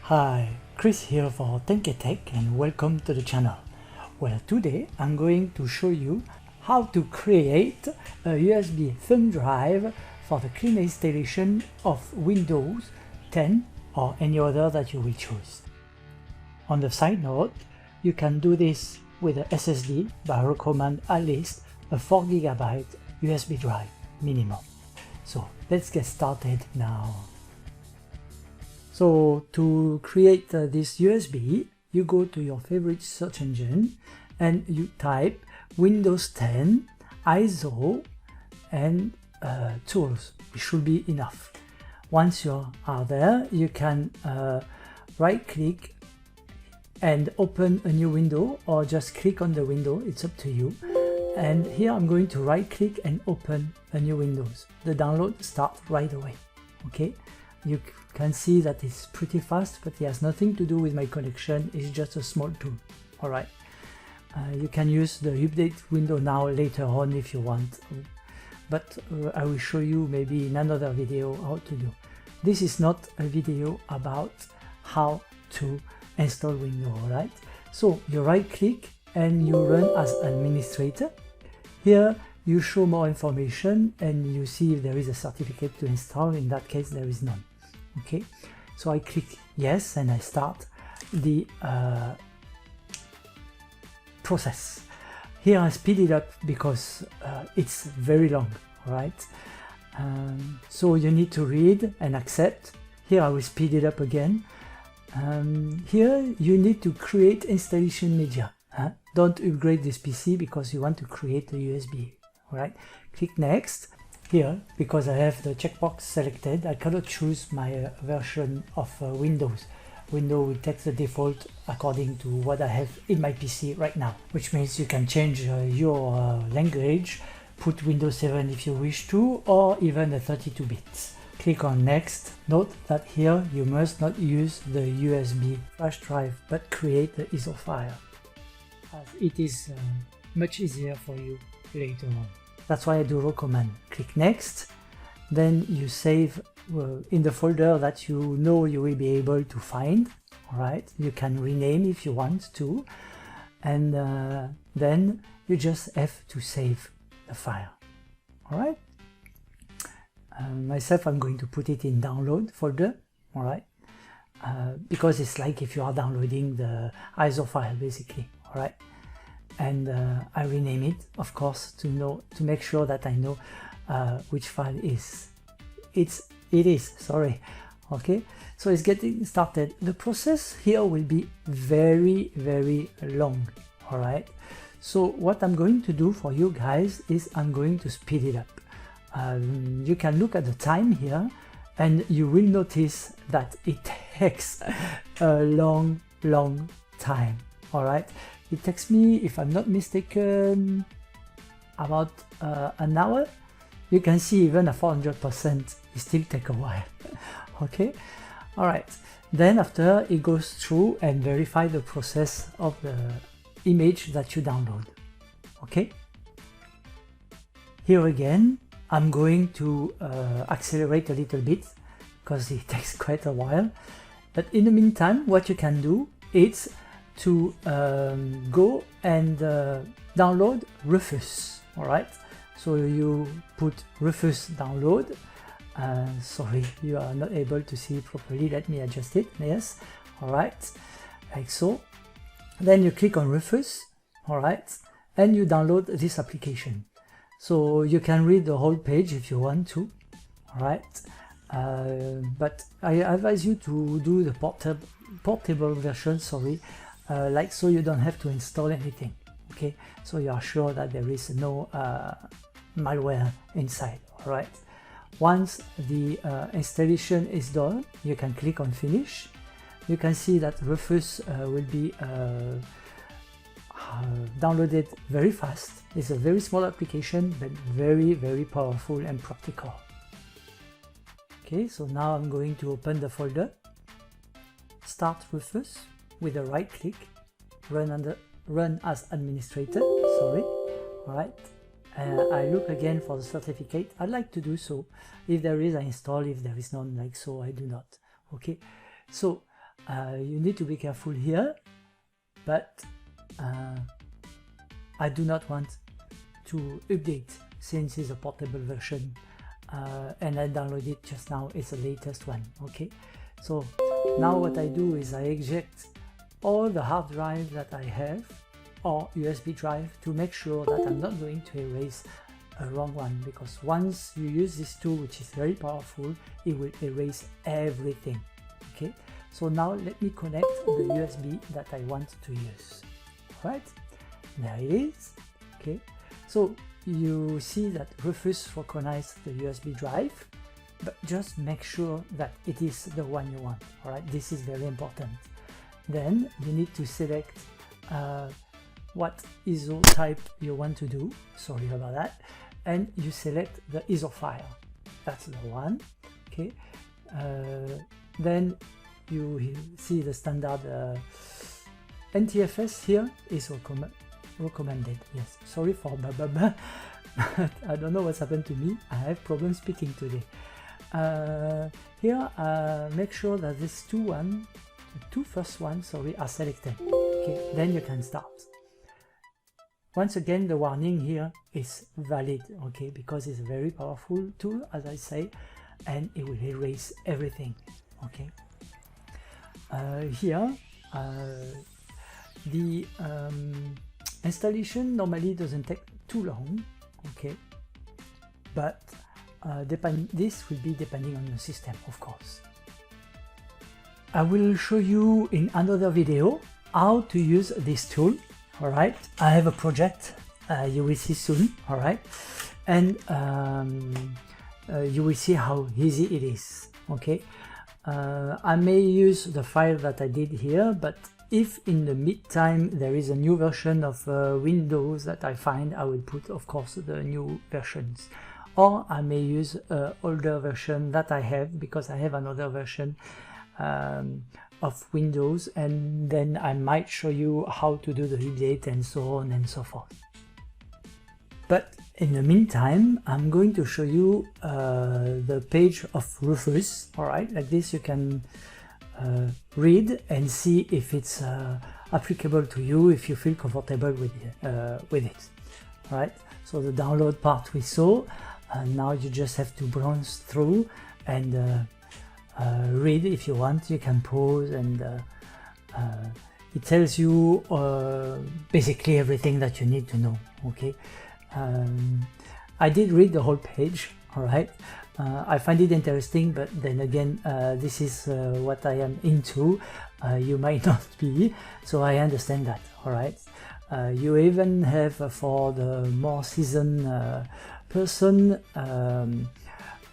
Hi, Chris here for Tech and welcome to the channel. Well, today I'm going to show you how to create a USB thumb drive for the clean installation of Windows 10 or any other that you will choose. On the side note, you can do this with a SSD, but I recommend at least a 4 GB USB drive minimum. So let's get started now. So to create this USB, you go to your favorite search engine and you type Windows 10 ISO and tools. It should be enough. Once you are there, you can right click and open a new window, or just click on the window, it's up to you. And here I'm going to right click and open a new Windows. The download starts right away. Okay, you can see that it's pretty fast, but it has nothing to do with my connection. It's just a small tool. All right, you can use the update window now later on if you want, but I will show you maybe in another video how to do. This is not a video about how to install Windows. All right, so you right click and you run as administrator. Here you show more information and you see if there is a certificate to install. In that case, there is none. Okay, so I click yes and I start the process. Here I speed it up because it's very long. Right, so you need to read and accept. Here I will speed it up again. Here you need to create installation media. Don't upgrade this PC because you want to create a USB. All right, click next. Here, because I have the checkbox selected, I cannot choose my version of Windows. Windows will take the default according to what I have in my PC right now, which means you can change your language, put Windows 7 if you wish to, or even a 32 bits. Click on next. Note that here you must not use the USB flash drive, but create the ISO file, as it is much easier for you later on. That's why I do recommend. Click next, then you save in the folder that you know you will be able to find. All right, you can rename if you want to, and then you just have to save the file. All right, myself, I'm going to put it in download folder. All right, because it's like if you are downloading the ISO file basically. All right, and I rename it, of course, to make sure that I know which file it is. Sorry. Okay, so it's getting started. The process here will be very long. All right, so what I'm going to do for you guys is I'm going to speed it up. You can look at the time here and you will notice that it takes a long time. All right, it takes me, if I'm not mistaken, about an hour. You can see even a 400% it still take a while. Okay, all right, then after it goes through and verify the process of the image that you download. Okay, here again I'm going to accelerate a little bit because it takes quite a while, but in the meantime what you can do is to go and download Rufus. All right, so you put Rufus download. Sorry, you are not able to see it properly. Let me adjust it. Yes, all right, like so. Then you click on Rufus. All right, and you download this application. So you can read the whole page if you want to. All right, but I advise you to do the portable version. Sorry. Like so you don't have to install anything. Okay, so you are sure that there is no malware inside. All right, once the installation is done, you can click on finish. You can see that Rufus will be downloaded very fast. It's a very small application, but very powerful and practical. Okay, so now I'm going to open the folder, start Rufus with a right click, run as administrator. Sorry. All right, I look again for the certificate. I'd like to do so. If there is, I install. If there is none, like so, I do not. Okay, so You need to be careful here, but I do not want to update since it's a portable version, and I downloaded it just now. It's the latest one. Okay, so now what I do is I eject all the hard drive that I have or USB drive to make sure that I'm not going to erase a wrong one, because once you use this tool, which is very powerful, it will erase everything. Okay, so now let me connect the USB that I want to use. Right, there it is. Okay, so you see that Rufus recognized the USB drive, but just make sure that it is the one you want. All right, this is very important. Then you need to select what ISO type you want to do. Sorry about that. And you select the ISO file. That's the one. Okay. Then you see the standard NTFS here is recommended. Yes. Sorry for blah. I don't know what's happened to me. I have problems speaking today. Here, make sure that these the two first ones, sorry, are selected. Okay, then you can start. Once again, the warning here is valid, okay, because it's a very powerful tool, as I say, and it will erase everything. Okay. Here, the installation normally doesn't take too long. Okay, but this will be depending on your system, of course. I will show you in another video how to use this tool. All right, I have a project you will see soon. All right, and you will see how easy it is. Okay, I may use the file that I did here, but if in the meantime there is a new version of Windows that I find, I will put, of course, the new versions. Or I may use an older version that I have, because I have another version of Windows, and then I might show you how to do the update and so on and so forth. But in the meantime, I'm going to show you the page of Rufus. All right, like this you can read and see if it's applicable to you, if you feel comfortable with it. All right, so the download part we saw, and now you just have to browse through and read. If you want, you can pause, and it tells you basically everything that you need to know. Okay, I did read the whole page. All right, I find it interesting, but then again, this is what I am into. You might not be, so I understand that. All right, you even have for the more seasoned person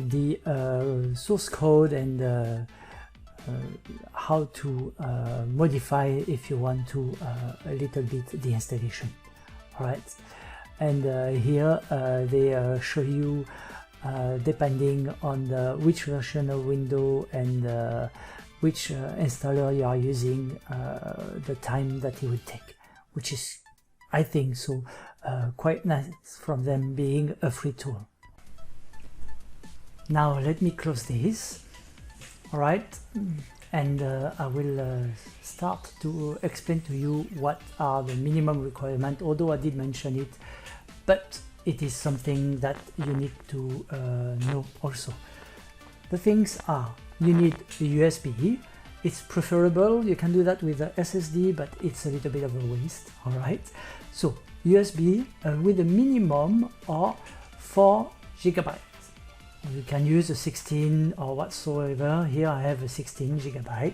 the source code and how to modify, if you want to, a little bit the installation. All right, and here they show you depending on which version of Windows and which installer you are using, the time that it will take, which is, I think, so quite nice from them being a free tool. Now let me close this. All right, and I will start to explain to you what are the minimum requirements, although I did mention it, but it is something that you need to know also. The things are, you need a USB. It's preferable, you can do that with a SSD, but it's a little bit of a waste. All right, so USB with a minimum of 4 GB. You can use a 16 or whatsoever. Here I have a 16 GB,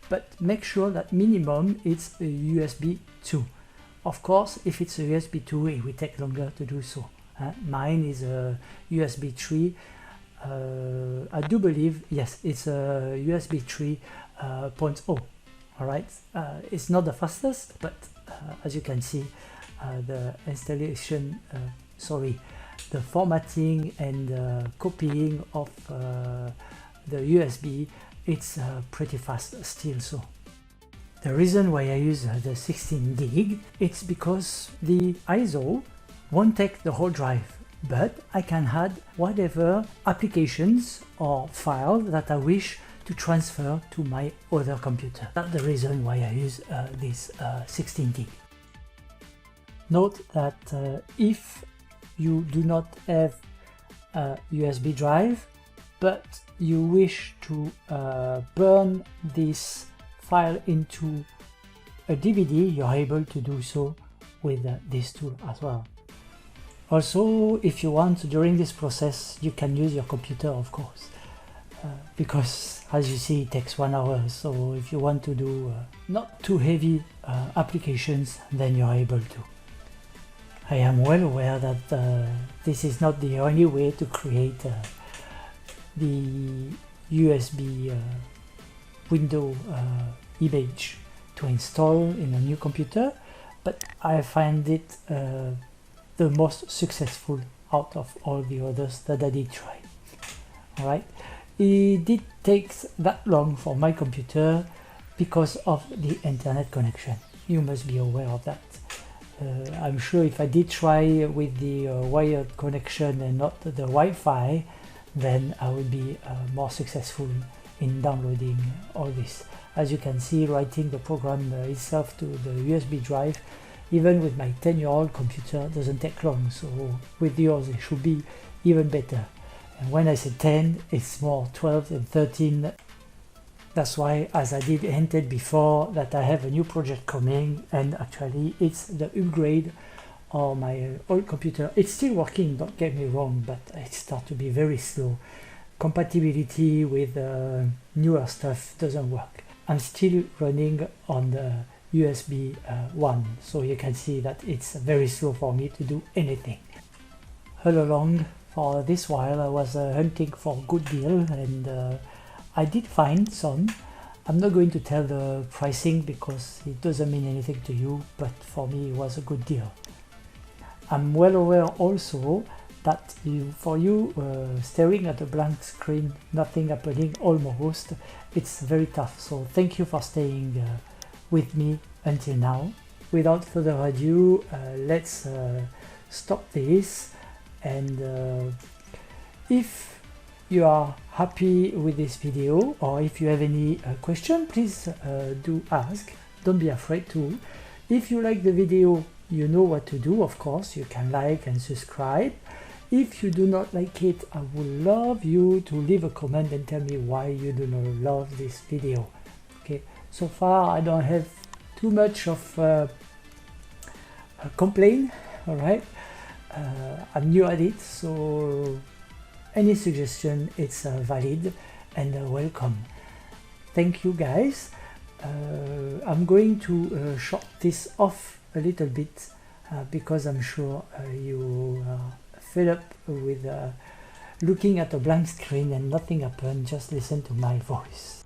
but make sure that minimum it's a USB 2. Of course, if it's a USB 2, it will take longer to do so. Mine is a USB 3. I do believe, yes, it's a USB 3.0. All right, it's not the fastest, but as you can see, the installation, the formatting and copying of the USB, it's pretty fast still. So the reason why I use the 16 gig, it's because the ISO won't take the whole drive, but I can add whatever applications or files that I wish to transfer to my other computer. That's the reason why I use this 16 gig. Note that if you do not have a USB drive, but you wish to burn this file into a DVD, you're able to do so with this tool as well. Also, if you want, during this process, you can use your computer, of course, because as you see, it takes 1 hour. So if you want to do not too heavy applications, then you're able to. I am well aware that this is not the only way to create the USB window image to install in a new computer, but I find it the most successful out of all the others that I did try. Alright, it did take that long for my computer because of the internet connection. You must be aware of that. I'm sure if I did try with the wired connection and not the Wi-Fi, then I would be more successful in downloading all this. As you can see, writing the program itself to the USB drive, even with my 10-year-old computer, doesn't take long. So with yours, it should be even better. And when I say 10, it's more 12 and 13. That's why, as I did hinted before, that I have a new project coming, and actually it's the upgrade of my old computer. It's still working, don't get me wrong, but it starts to be very slow. Compatibility with newer stuff doesn't work. I'm still running on the USB 1, so you can see that it's very slow for me to do anything. All along, for this while, I was hunting for a good deal, and I did find some. I'm not going to tell the pricing because it doesn't mean anything to you, but for me it was a good deal. I'm well aware also that for you staring at a blank screen, nothing happening almost, it's very tough. So thank you for staying with me until now. Without further ado, let's stop this, and if you are happy with this video, or if you have any question, please do ask. Don't be afraid to. If you like the video, you know what to do. Of course, you can like and subscribe. If you do not like it, I would love you to leave a comment and tell me why you do not love this video. Okay, so far I don't have too much of a complaint. All right, I'm new at it, so any suggestion, it's valid and welcome. Thank you guys. I'm going to short this off a little bit because I'm sure you are fed up with looking at a blank screen and nothing happened. Just listen to my voice.